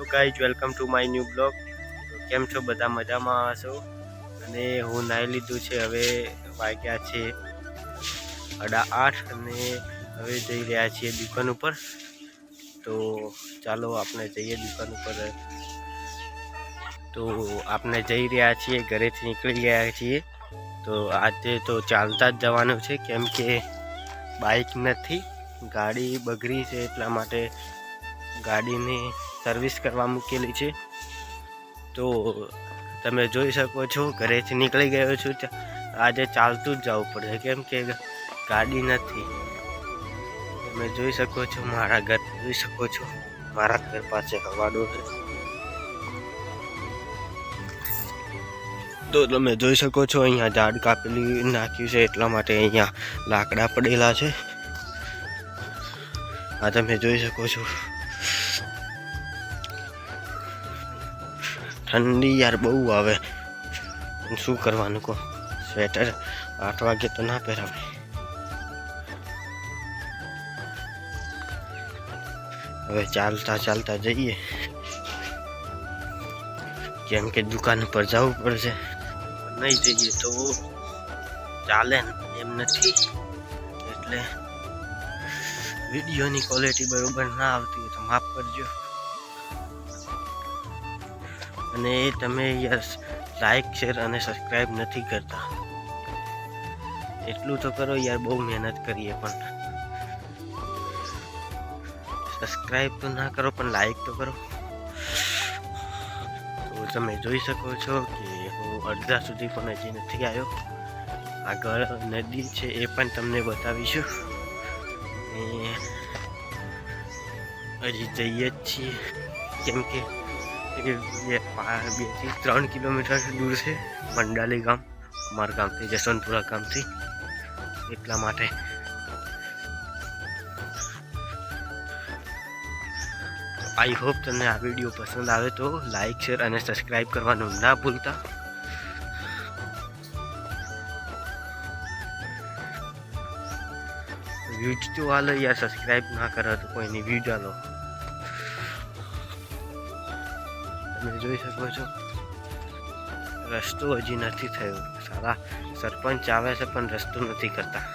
Hello guys, welcome to my new blog. તો કેમ છો બધા? મજામાં હશો. અને હું નાહી લીધું છે. હવે વાગ્યા છે 8:30 અને હવે જઈ રહ્યા છીએ દુકાન ઉપર. તો ચાલો આપણે જઈએ દુકાન ઉપર. તો આપણે જઈ રહ્યા છીએ, ઘરેથી નીકળી ગયા છીએ. તો આજે તો ચાલતા જ જવાનું છે, કેમ કે બાઇક નથી, ગાડી બગડી છે, એટલા માટે ગાડીની સર્વિસ કરવા મૂકેલી છે. તો તમે જોઈ શકો છો, ઘરેથી નીકળી ગયો છું. આજે ચાલતું જ જવું પડે, કેમ કે ગાડી નથી. તમે જોઈ શકો છો, મારા ઘર જોઈ શકો છો, મારા ઘર પાસે હવાડો છે. તો તમે જોઈ શકો છો, અહીંયા ઝાડ કાપેલી નાખ્યું છે, એટલા માટે અહીંયા લાકડા પડેલા છે. આ તમે જોઈ શકો છો. ઠંડી યાર બહુ આવે, શું કરવાનું કહો? સ્વેટર 8 વાગે તો ના પહેરાવે. હવે ચાલતા ચાલતા જઈએ, કેમ કે દુકાન પર જવું પડશે. નહીં જઈએ તો ચાલે એમ નથી. એટલે વિડીયોની ક્વોલિટી બરોબર ના આવતી હોય તો માફ કરજો. અને તમે યાર લાઈક, શેર અને સબસ્ક્રાઈબ નથી કરતા, એટલું તો કરો યાર. બહુ મહેનત કરીએ પણ સબસ્ક્રાઈબ તો ના કરો, પણ લાઈક તો કરો. તો તમે જોઈ શકો છો કે હું અડધા સુધી પણ હજી નથી આવ્યો. આગળ નદી છે, એ પણ તમને બતાવીશું. હજી જઈએ જ છીએ, કેમ કે 2 થી 3 કિલોમીટર દૂર છે મંડાલી ગામ, અમારા ગામથી, જસવંતપુરા ગામથી. એટલા માટે આઈ હોપ તમને આ વિડીયો પસંદ આવે તો લાઈક, શેર અને સબસ્ક્રાઈબ કરવાનું ના ભૂલતા. વ્યૂઝ તો હાલો યાર, સબસ્ક્રાઈબ ના કરો તો કોઈની વ્યૂઝ હાલો. તમે જોઈ શકો છો, રસ્તો હજી નથી થયો. સારા સરપંચ આવે છે, પણ રસ્તો નથી કરતા.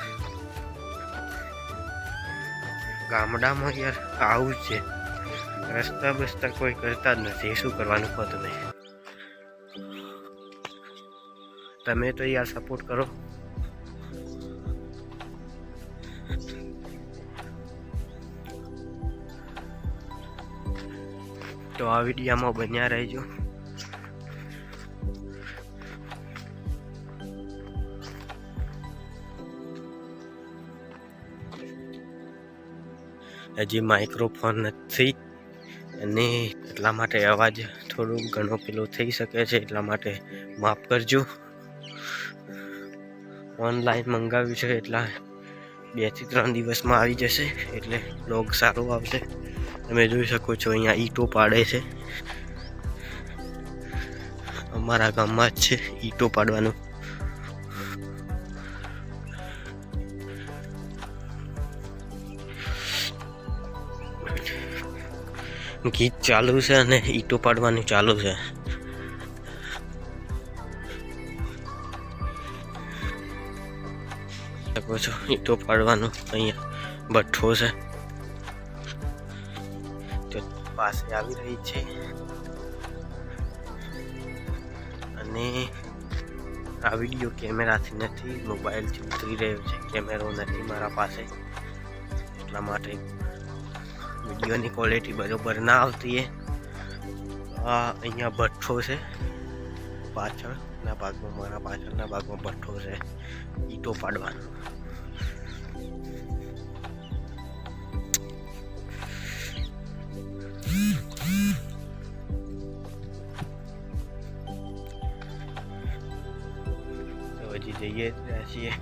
ગામડામાં યાર આવું જ છે, રસ્તા બસ્તા કોઈ કરતા જ નથી. શું કરવાનું કહો તમે? તમે તો યાર સપોર્ટ કરો. તો આ વિડીયોમાં બન્યા રહેજો. હજી માઇક્રોફોન નથી, અને એટલા માટે અવાજ થોડું ઘણો પેલો થઈ શકે છે, એટલા માટે માફ કરજો. ઓનલાઈન મંગાવ્યું છે, એટલા 2 થી 3 દિવસમાં આવી જશે, એટલે બ્લોગ સારો આવશે. તમે જોઈ શકો છો, અહીંયા ઈંટો પાડે છે. અમારા ગામમાં જ છે ઈંટો પાડવાનું. ગીત ચાલુ છે અને ઈંટો પાડવાનું ચાલુ છે. શકો છો, ઈંટો પાડવાનું અહીંયા ભઠ્ઠો છે, તો પાસે આવી રહી છે. અને આ વિડીયો કેમેરાથી નથી, મોબાઈલથી ઉતરી રહ્યો છે. કેમેરો નથી મારા પાસે, એટલા માટે વિડીયોની ક્વોલિટી બરોબર ના આવતી. આ અહીંયા ભઠ્ઠો છે, પાછળના ભાગમાં, મારા પાછળના ભાગમાં ભઠ્ઠો છે ઈંટો પાડવાનો. તો હજી જઈએ છીએ.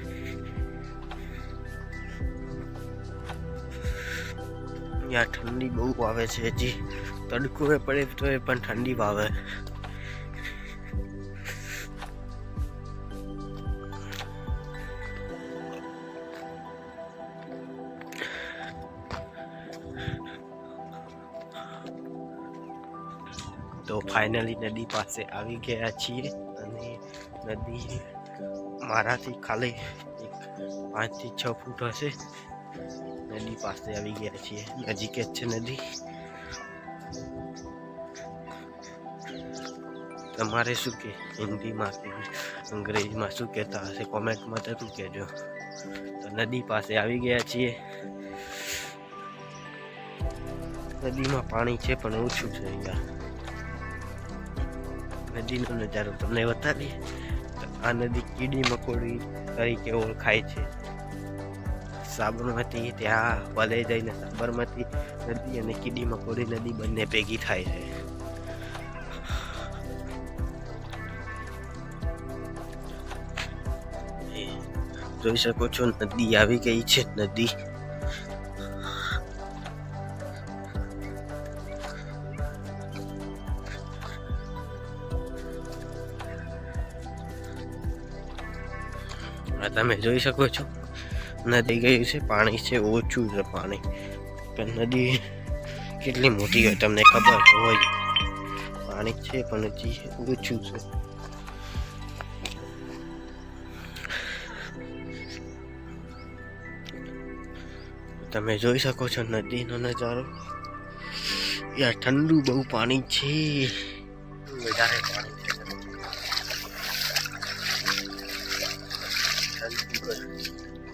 અહીંયા ઠંડી બહુ આવે છે. હજી તડકો પડે તો એ પણ ઠંડી વાવે. તો ફાઇનલી નદી પાસે આવી ગયા છીએ અને નદી મારાથી ખાલી 5 થી 6 ફૂટ હશે. નદી પાસે આવી ગયા છીએ, નજીક જ છે નદી. તમારે શું કે હિન્દીમાં કે અંગ્રેજીમાં શું કહેતા હશે કોમેન્ટમાં જરૂર કહેજો. તો નદી પાસે આવી ગયા છીએ. નદીમાં પાણી છે પણ ઓછું છે. અહીંયા નદીનો નજારો તમને બતાવીએ. આ નદી કીડી મકોડી તરીકે ઓળખાય છે. સાબરમતી ત્યાં વલે જઈને સાબરમતી નદી અને કીડી મકોડી નદી બંને ભેગી થાય છે. જોઈ શકો છો નદી આવી ગઈ છે. નદી તમે જોઈ શકો છો નદી ગયું છે. પાણી છે ઓછું છે પાણી, પણ નદી કેટલી મોટી હોય તમને ખબર તો હોય. પાણી છે પણ હજી ઓછું છે. તમે જોઈ શકો છો નદીનો નજારો. યાર ઠંડુ બહુ પાણી છે, વધારે પાણી છે.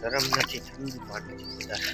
ગરમ નથી, ઠંડુ પાણી છે વધારે.